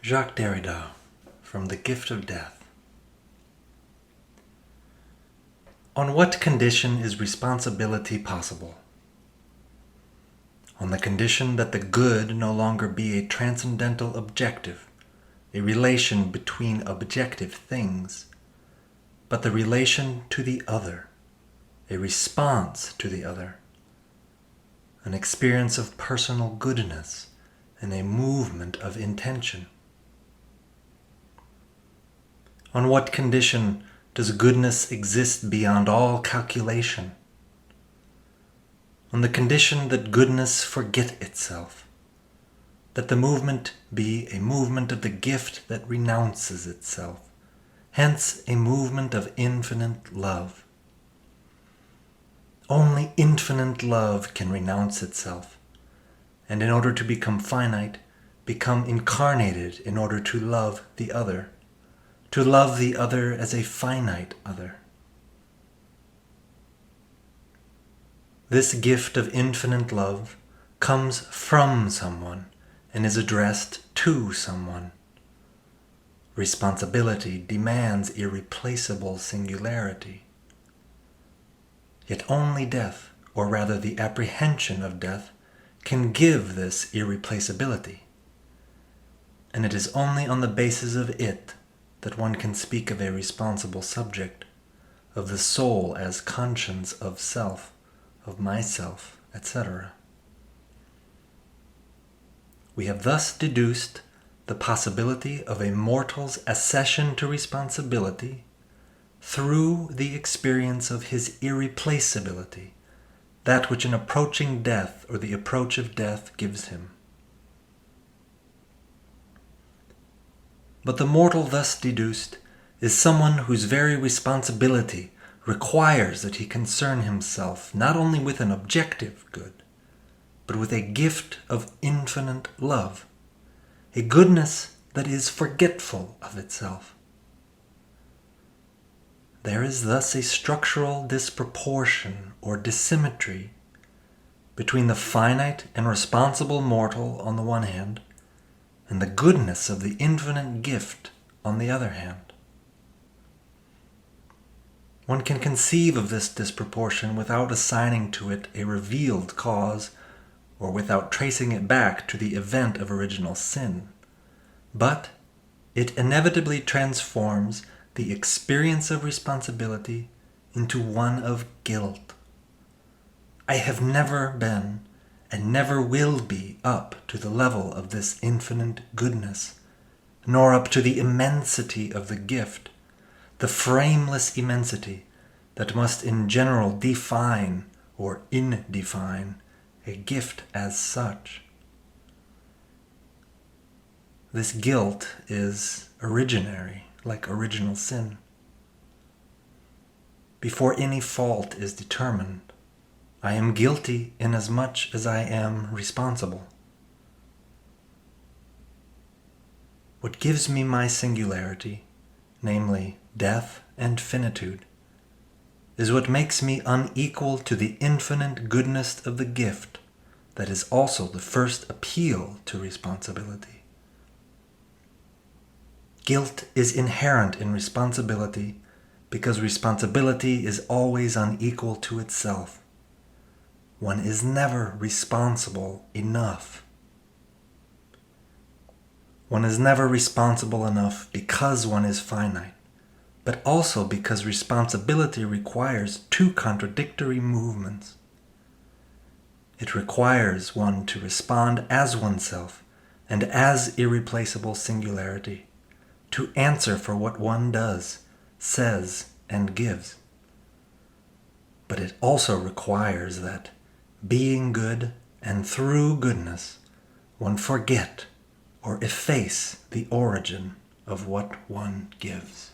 Jacques Derrida, from The Gift of Death. On what condition is responsibility possible? On the condition that the good no longer be a transcendental objective, a relation between objective things, but the relation to the other, a response to the other, an experience of personal goodness, and a movement of intention. On what condition does goodness exist beyond all calculation? On the condition that goodness forget itself, that the movement be a movement of the gift that renounces itself, hence a movement of infinite love. Only infinite love can renounce itself, and in order to become finite, become incarnated in order to love the other as a finite other. This gift of infinite love comes from someone and is addressed to someone. Responsibility demands irreplaceable singularity. Yet only death, or rather the apprehension of death, can give this irreplaceability. And it is only on the basis of it that one can speak of a responsible subject, of the soul as conscience of self, of myself, etc. We have thus deduced the possibility of a mortal's accession to responsibility through the experience of his irreplaceability, that which an approaching death or the approach of death gives him. But the mortal thus deduced is someone whose very responsibility requires that he concern himself not only with an objective good, but with a gift of infinite love, a goodness that is forgetful of itself. There is thus a structural disproportion or dissymmetry between the finite and responsible mortal on the one hand, and the goodness of the infinite gift on the other hand. One can conceive of this disproportion without assigning to it a revealed cause, or without tracing it back to the event of original sin. But it inevitably transforms the experience of responsibility into one of guilt. I have never been and never will be up to the level of this infinite goodness, nor up to the immensity of the gift, the frameless immensity that must in general define or indefine a gift as such. This guilt is originary, like original sin. Before any fault is determined, I am guilty inasmuch as I am responsible. What gives me my singularity, namely death and finitude, is what makes me unequal to the infinite goodness of the gift that is also the first appeal to responsibility. Guilt is inherent in responsibility because responsibility is always unequal to itself. One is never responsible enough. One is never responsible enough because one is finite, but also because responsibility requires two contradictory movements. It requires one to respond as oneself and as irreplaceable singularity, to answer for what one does, says, and gives. But it also requires that, being good and through goodness, one forget or efface the origin of what one gives.